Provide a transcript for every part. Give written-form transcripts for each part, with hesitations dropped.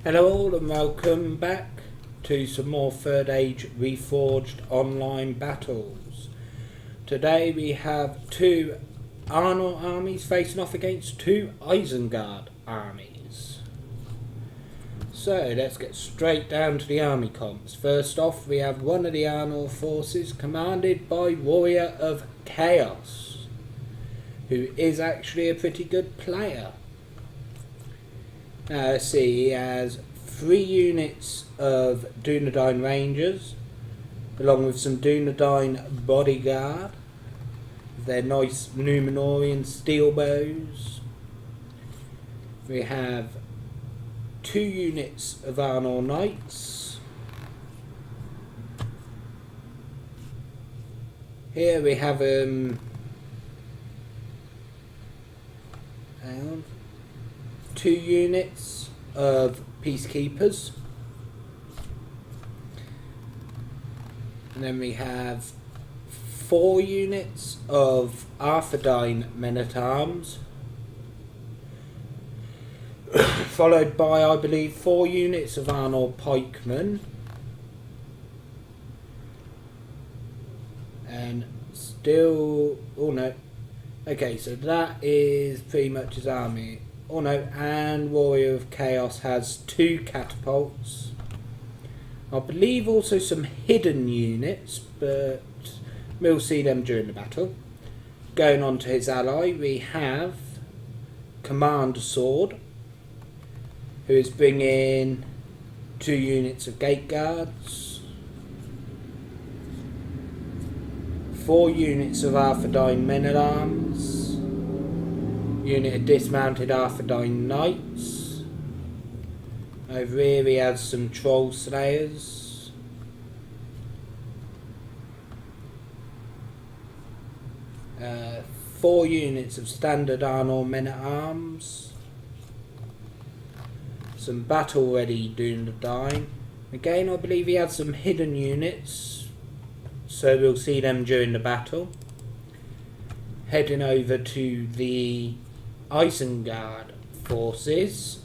Hello all and welcome back to some more Third Age Reforged online battles. Today we have two Arnor armies facing off against two Isengard armies. So let's get straight down to the army comps. First off we have one of the Arnor forces commanded by Warrior of Chaos, who is actually a pretty good player. Let's see, he has 3 units of Dunedain Rangers, along with some Dunedain Bodyguard, with their nice Numenorian steel bows. We have 2 units of Arnor Knights. Here we have 2 units of Peacekeepers, and then we have 4 units of Arthedain Men-at-Arms, followed by, I believe, 4 units of Arnor Pikemen, and still, oh no, okay, so that is pretty much his army. Oh no, and Warrior of Chaos has 2 catapults. I believe also some hidden units, but we'll see them during the battle. Going on to his ally, we have Command Sword, who is bringing 2 units of Gate Guards, 4 units of Arthedain Men-at-Arms, unit of dismounted Arthedain Knights. Over here he has some Troll Slayers. Uh, 4 units of standard Arnor Men-at-Arms. Some battle ready Dunedain. Again, I believe he has some hidden units, so we'll see them during the battle. Heading over to the Isengard forces,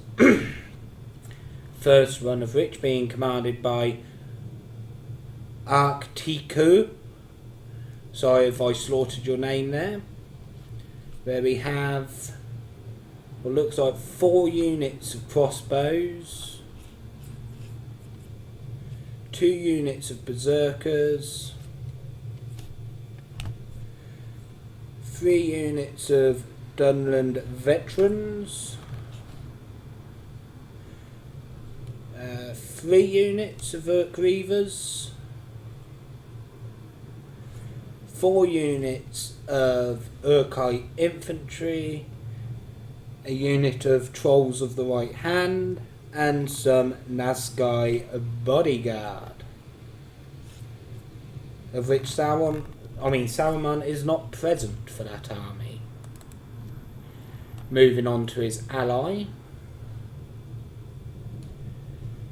first one of which being commanded by Arktiku. Sorry if I slaughtered your name there. Where we have what looks like 4 units of crossbows, 2 units of berserkers, 3 units of Dunland veterans, 3 units of Grievers, 4 units of Urkai infantry, a unit of Trolls of the Right Hand, and some Nazgûl bodyguard, of which Saruman is not present for that army. Moving on to his ally,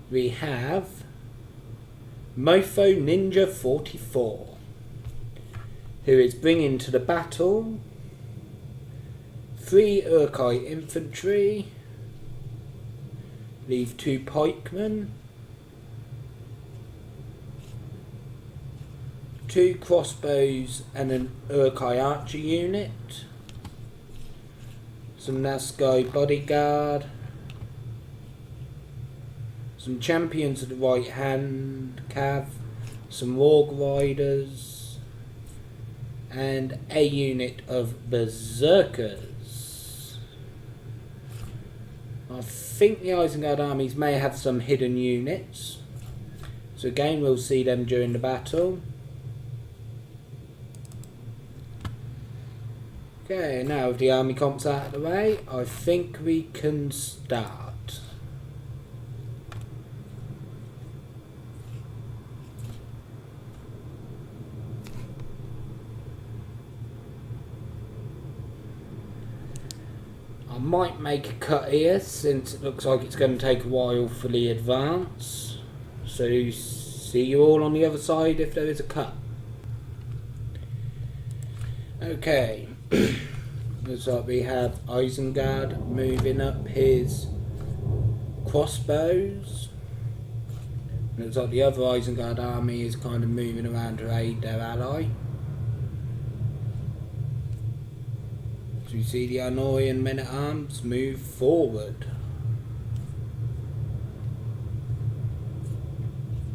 we have Mofo Ninja 44, who is bringing to the battle 3 Urkai infantry, leave 2 pikemen, 2 crossbows and an Urkai archer unit, some Nazgûl bodyguard, some champions of the right hand cav, some Warg riders, and a unit of berserkers. I think the Isengard armies may have some hidden units, so again we'll see them during the battle. Okay, now with the army comps out of the way, I think we can start. I might make a cut here since it looks like it's going to take a while for the advance. So see you all on the other side if there is a cut. Okay. Looks like we have Isengard moving up his crossbows. Looks like the other Isengard army is kind of moving around to aid their ally. So we see the Arnorian men-at-arms move forward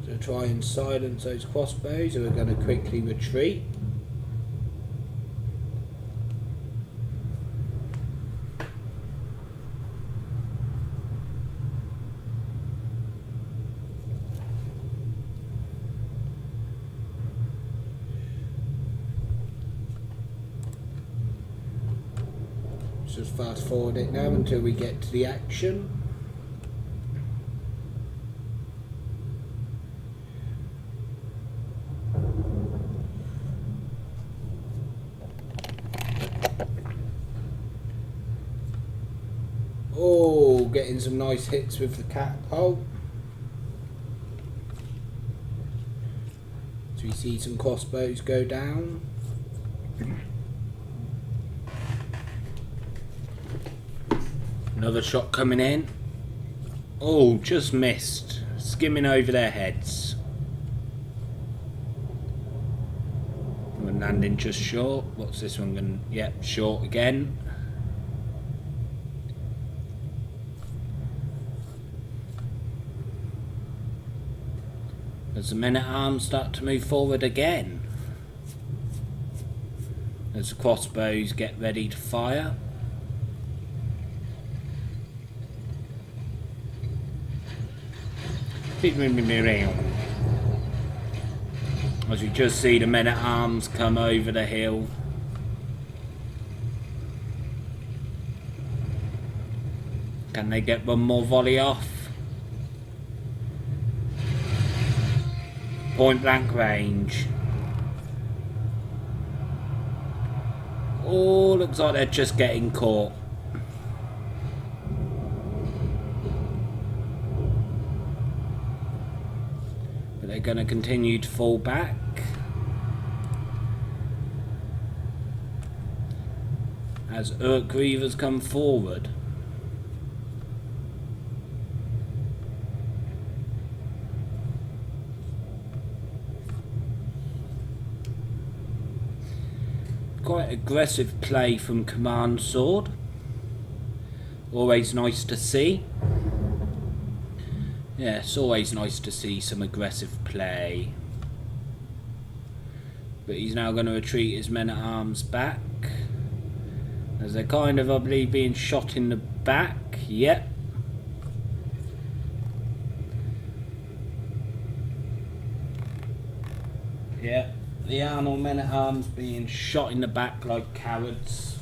to try and silence those crossbows who are going to quickly retreat. Just fast forward it now until we get to the action. Oh, getting some nice hits with the catapult. So we see some crossbows go down. Another shot coming in. Oh, just missed. Skimming over their heads. And landing just short. What's this one going to... Yep, short again. As the men-at-arms start to move forward again. As the crossbows get ready to fire. As we just see the men-at-arms come over the hill. Can they get one more volley off? Point blank range. Oh, looks like they're just getting caught. They're going to continue to fall back. As Urk-Reavers come forward. Quite aggressive play from Command Sword. Always nice to see. Yeah, it's always nice to see some aggressive play. But he's now going to retreat his men-at-arms back. As they're kind of, I believe, being shot in the back. Yep. Yep. The Arnor men-at-arms being shot in the back like cowards.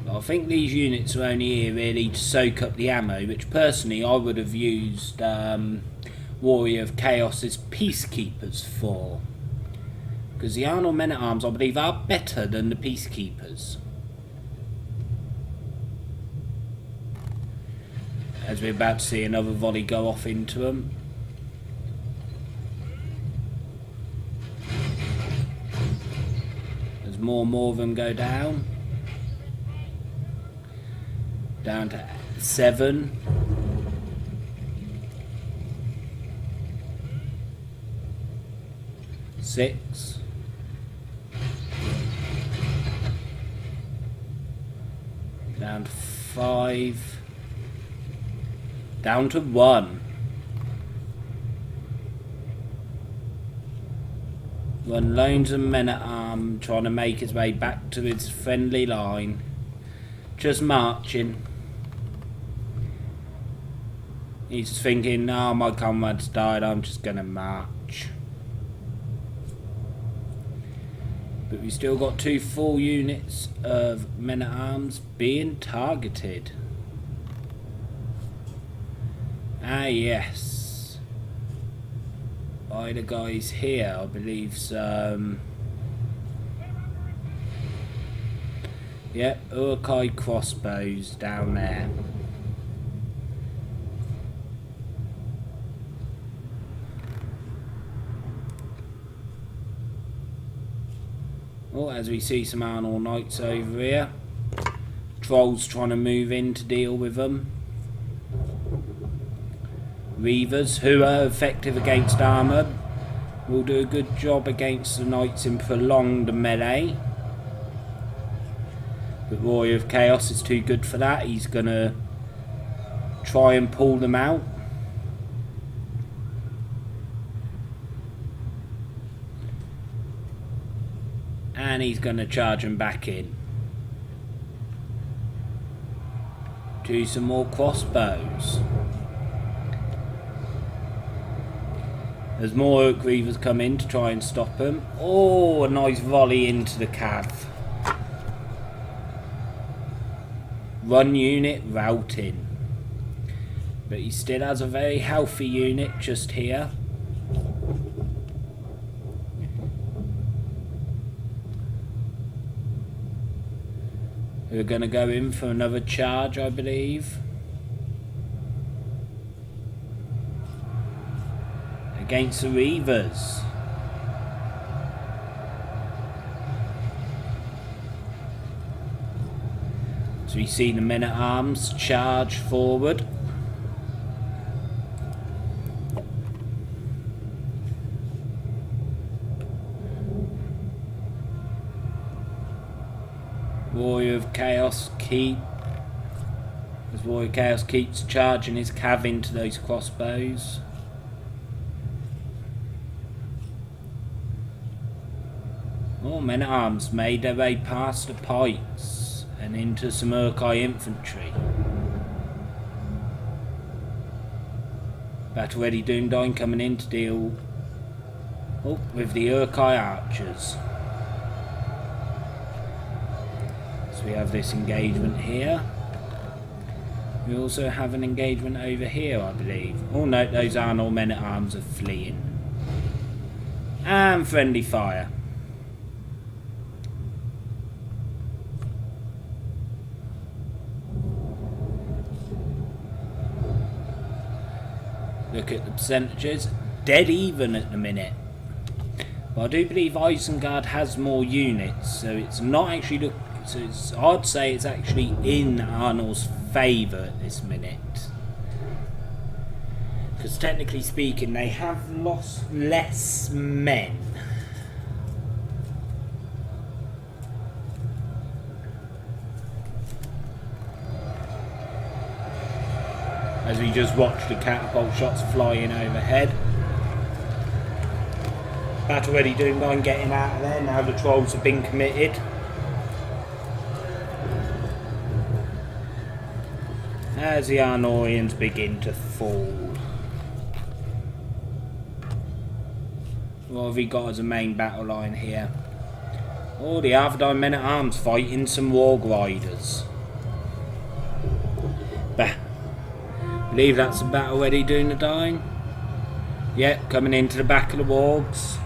I think these units are only here really to soak up the ammo, which personally I would have used Warrior of Chaos's Peacekeepers for. Because the Arnor men-at-arms, I believe, are better than the Peacekeepers. As we're about to see another volley go off into them. As more and more of them go down. Down to 7. Six. Down to 5. Down to 1. One lonesome men-at-arm trying to make his way back to his friendly line. Just marching. He's thinking, oh, my comrade's died, I'm just going to march. But we've still got 2 full units of men-at-arms being targeted. Ah, yes. By the guys here, I believe some... Yep, Uruk-hai crossbows down there. Oh, as we see some Arnor Knights over here. Trolls trying to move in to deal with them. Reavers, who are effective against armour, will do a good job against the Knights in prolonged melee. But Warrior of Chaos is too good for that. He's going to try and pull them out. And he's going to charge them back in. Do some more crossbows. As more Orc Reavers come in to try and stop him. Oh, a nice volley into the cav. Run unit routing. But he still has a very healthy unit just here. We're going to go in for another charge, I believe. Against the Reavers. So we see the men-at-arms charge forward. Warrior of Chaos as Warrior of Chaos keeps charging his cav into those crossbows. Oh, men-at-arms made their way past the pikes and into some Urkai infantry. Battle ready Doomdine coming in to deal with the Urkai archers. So we have this engagement here. We also have an engagement over here, I believe. Oh no, those Arnor men-at-arms are fleeing. And friendly fire. Look at the percentages, dead even at the minute. But I do believe Isengard has more units, so it's not actually I'd say it's actually in Arnor's favour at this minute. Because technically speaking, they have lost less men. As we just watch the catapult shots flying overhead. Battle ready Doomdine getting out of there now the trolls have been committed. As the Arnorians begin to fall. What have we got as a main battle line here? Oh, the Arthadine men-at-arms fighting some Warg Riders. I believe that's the battle ready Doomdine. Yep, coming into the back of the Wargs.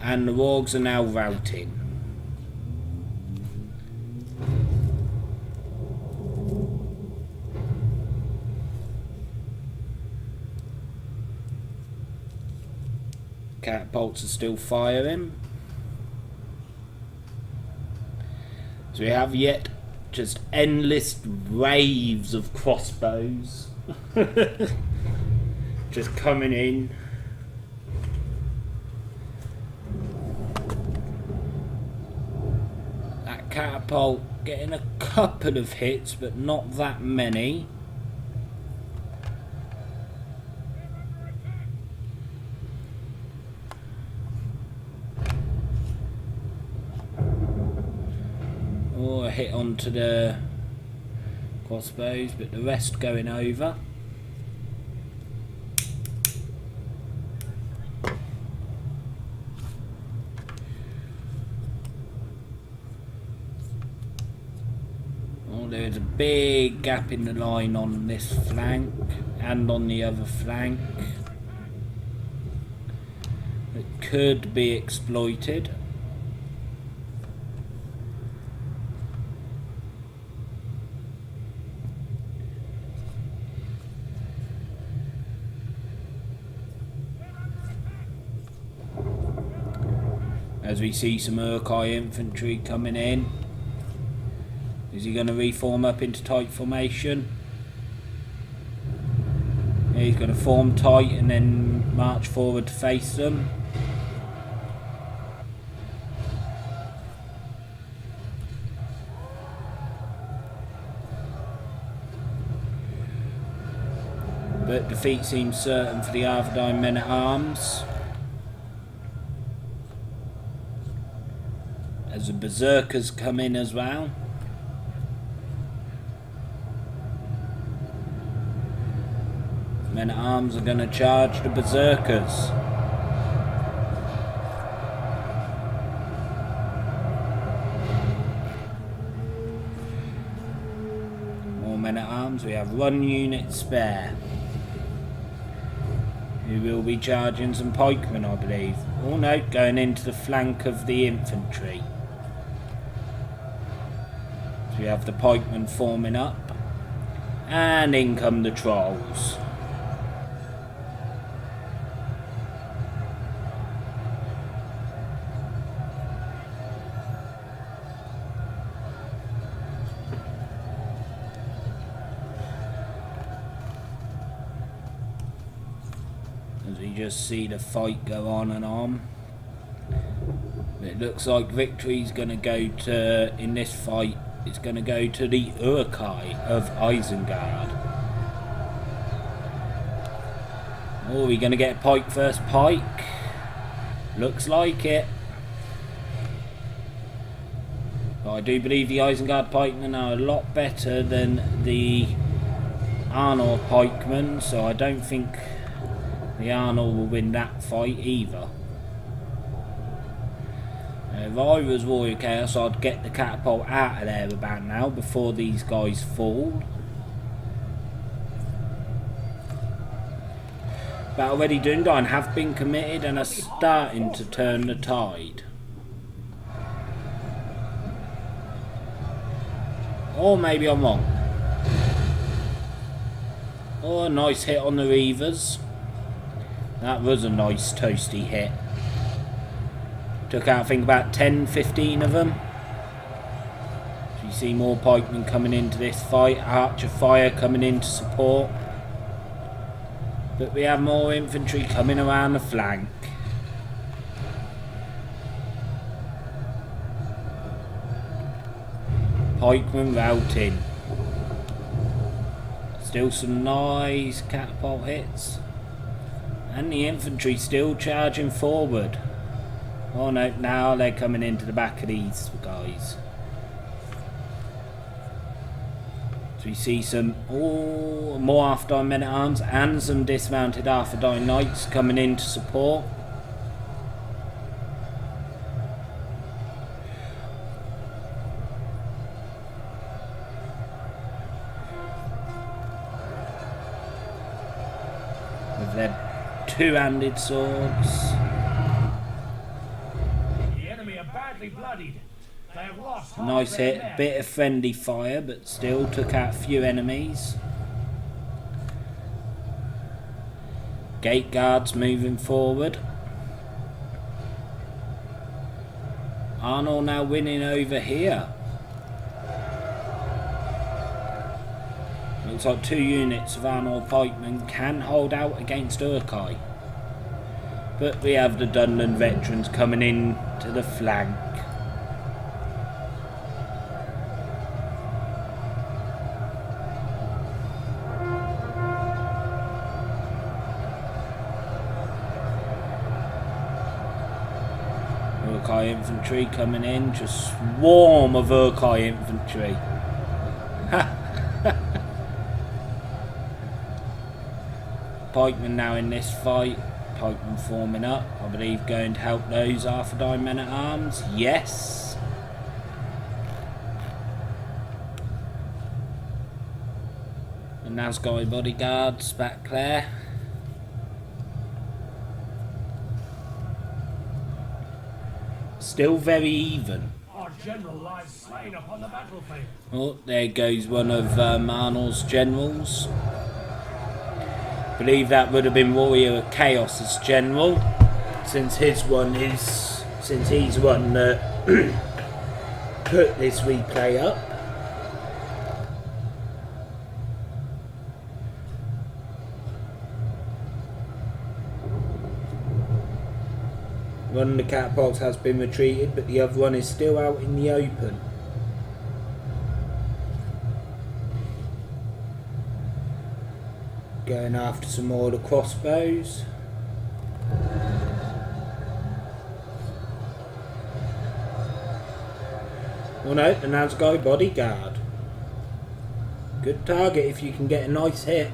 And the Wargs are now routing. Catapults are still firing. So we have yet just endless waves of crossbows just coming in. That catapult getting a couple of hits, but not that many. A hit onto the crossbows, but the rest going over. Oh, there's a big gap in the line on this flank and on the other flank. It could be exploited. As we see some Urkai infantry coming in. Is he going to reform up into tight formation? Yeah, he's going to form tight and then march forward to face them. But defeat seems certain for the Arthurdine men-at-arms. As the berserkers come in as well. Men-at-arms are going to charge the berserkers. More men-at-arms. We have 1 unit spare. Who will be charging some pikemen, I believe. Oh no, going into the flank of the infantry. So we have the pikemen forming up. And in come the trolls. As we just see the fight go on and on. It looks like victory's going to go to, in this fight, it's going to go to the Urkai of Isengard. Oh, are we going to get pike first pike? Looks like it. But I do believe the Isengard pikemen are a lot better than the Arnor pikemen, so I don't think the Arnold will win that fight either. If I was Warrior Chaos, I'd get the catapult out of there about now before these guys fall. But already Dundine have been committed and are starting to turn the tide. Or maybe I'm wrong. Oh, a nice hit on the Reavers. That was a nice toasty hit. Took out, I think, about 10-15 of them. So you see more pikemen coming into this fight. Archer fire coming in to support. But we have more infantry coming around the flank. Pikemen routing. Still some nice catapult hits. And the infantry still charging forward. Oh no, now they're coming into the back of these guys. So we see some more Arthurdine men-at-arms and some dismounted Arthurdine knights coming in to support. With their two-handed swords. Bloodied. They have lost Nice hit, bit of friendly fire, but still took out a few enemies. Gate guards moving forward. Arnold now winning over here. Looks like 2 units of Arnold pikemen can hold out against Urkai. But we have the Dunland veterans coming in to the flank. Urkai infantry coming in, just swarm of Urkai infantry. Pikemen now in this fight. Pikemen forming up, I believe going to help those Arthurdine men-at-arms. Yes. And Nazgûl bodyguards back there. Still very even. Our general lies slain upon the battlefield. Oh, there goes one of Arnold's generals. Believe that would have been Warrior Chaos's general, since his one is since he's the one that put this replay up. One of the catapults has been retreated, but the other one is still out in the open. Going after some more of the crossbows. Oh no, the Nazgul bodyguard. Good target if you can get a nice hit.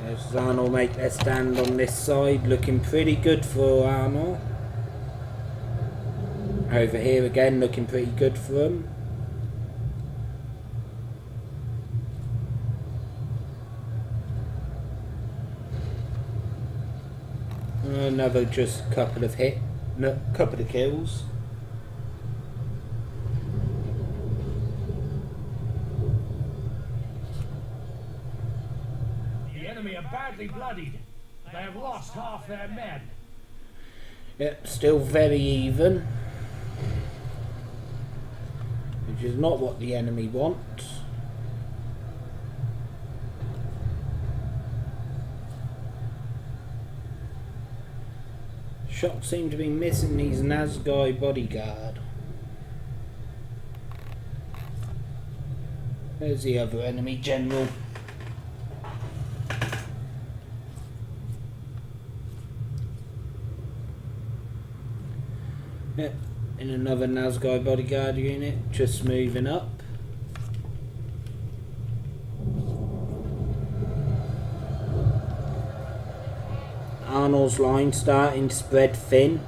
There's Arnold make their stand on this side, looking pretty good for Arnold. Over here again, looking pretty good for them. Another just couple of couple of kills. The enemy are badly bloodied. They have lost half their men. Yep, still very even. Which is not what the enemy wants. Shots seem to be missing these Nazgul bodyguard. There's the other enemy general. Yep, in another Nazgul bodyguard unit, just moving up. Arnold's line starting to spread thin.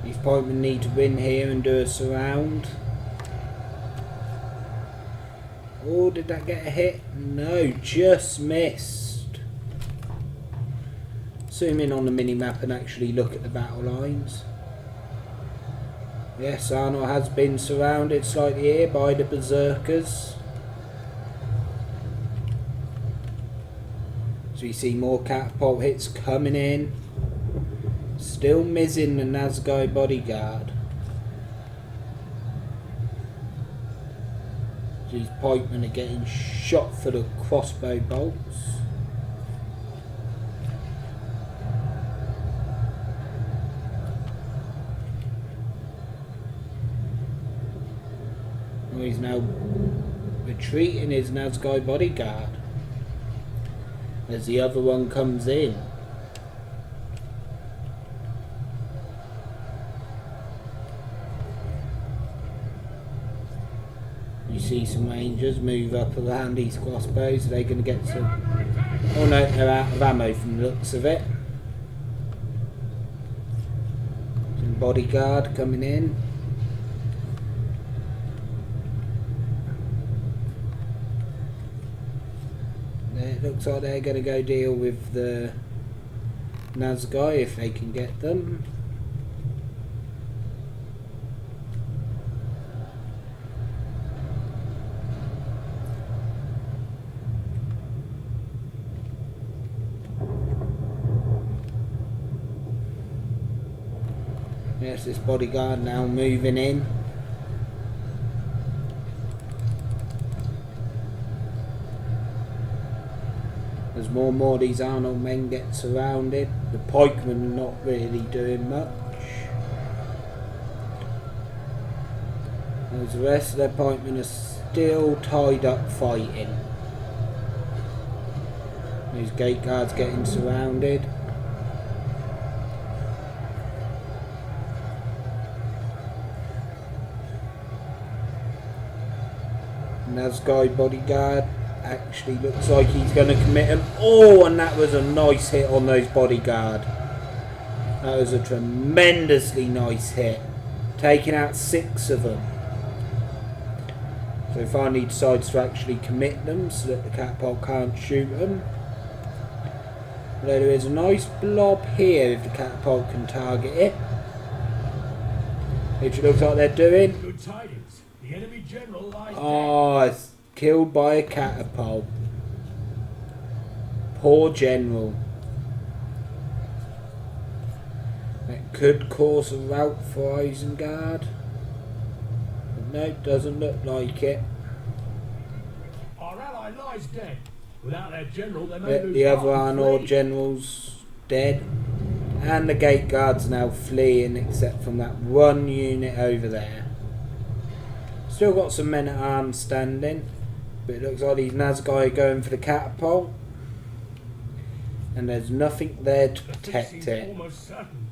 These pikemen need to win here and do a surround. Oh, did that get a hit? No, just missed. Zoom in on the mini-map and actually look at the battle lines. Yes, Arnold has been surrounded slightly here by the berserkers. So you see more catapult hits coming in. Still missing the Nazgul bodyguard. These pikemen are getting shot for the crossbow bolts. Oh, he's now retreating his Nazgul bodyguard as the other one comes in. You see some rangers move up around these crossbows. Are they going to get some? Oh no, they're out of ammo from the looks of it. Some bodyguard coming in. It looks like they're going to go deal with the Nazgul if they can get them. Yes, this bodyguard now moving in. As more and more of these Arnold men get surrounded, the pikemen are not really doing much. As the rest of their pikemen are still tied up fighting. These gate guards getting surrounded. Nazgul bodyguard actually looks like he's going to commit him. Oh, and that was a nice hit on those bodyguard. That was a tremendously nice hit. Taking out 6 of them. So finally decides to actually commit them so that the catapult can't shoot them. Although there is a nice blob here if the catapult can target it. Which it looks like they're doing. Good tidings. The enemy general lies dead. Oh, it's killed by a catapult. Poor general. That could cause a rout for Isengard. But no, doesn't look like it. Our ally lies dead. Without their general, they may But lose the heart other and Arnor flee. general's dead. And the gate guard's now fleeing, except from that one unit over there. Still got some men at arms standing. But it looks like these Nazgûl are going for the catapult. And there's nothing there to The feat protect seems it. almost certain.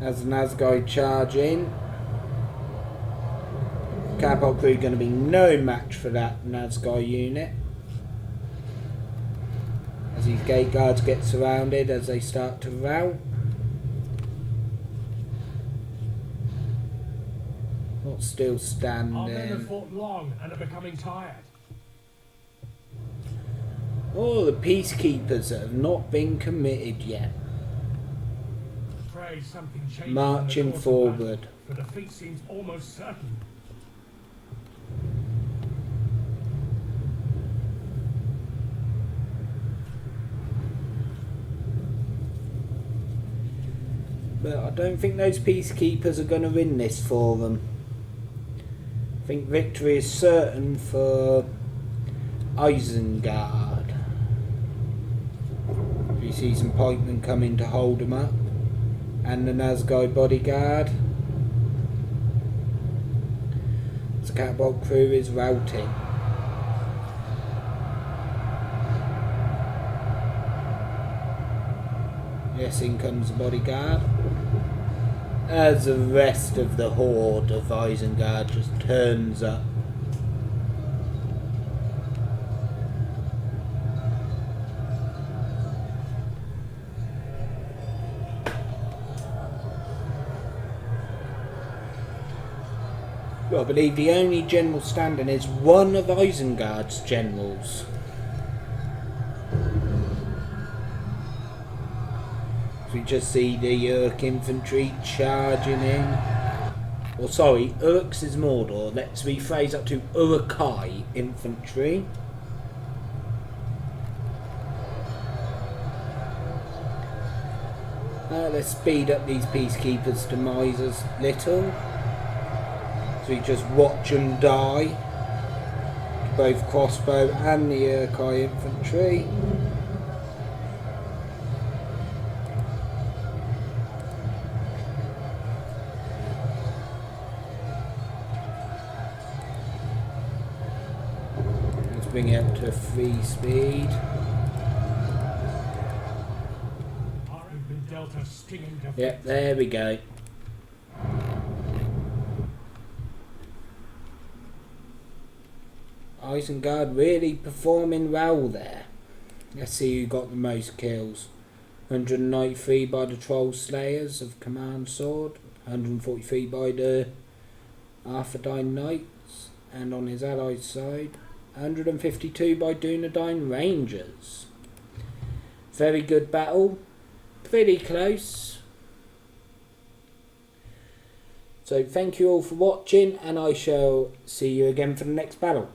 As the Nazgûl charge in. Catapult crew going to be no match for that Nazgûl unit. As these gate guards get surrounded as they start to rout. Not still Our men have standing. fought long and are becoming tired. Oh, the peacekeepers that have not been committed yet. Pray something changes in Marching the course of battle, forward. for defeat seems almost certain. But I don't think those peacekeepers are going to win this for them. I think victory is certain for Isengard. You see some pikemen coming to hold them up. And the Nazgûl bodyguard. The catapult crew is routing. Yes, in comes the bodyguard. As the rest of the horde of Isengard just turns up. Well, I believe the only general standing is one of Isengard's generals. We just see the Uruk infantry charging in. Or sorry, Uruk's is Mordor. Let's rephrase that to Urukai infantry. Let's speed up these peacekeepers' demise as little. So we just watch them die. Both crossbow and the Urukai infantry. Bring it up to 3 speed. We've been dealt a stinging defeat. Yep, there we go. Isengard really performing well there. Let's see who got the most kills. 193 by the Troll Slayers of Command Sword. 143 by the Arthedain Knights. And on his allied side, 152 by Dunedain Rangers. Very good battle. Pretty close. So thank you all for watching, and I shall see you again for the next battle.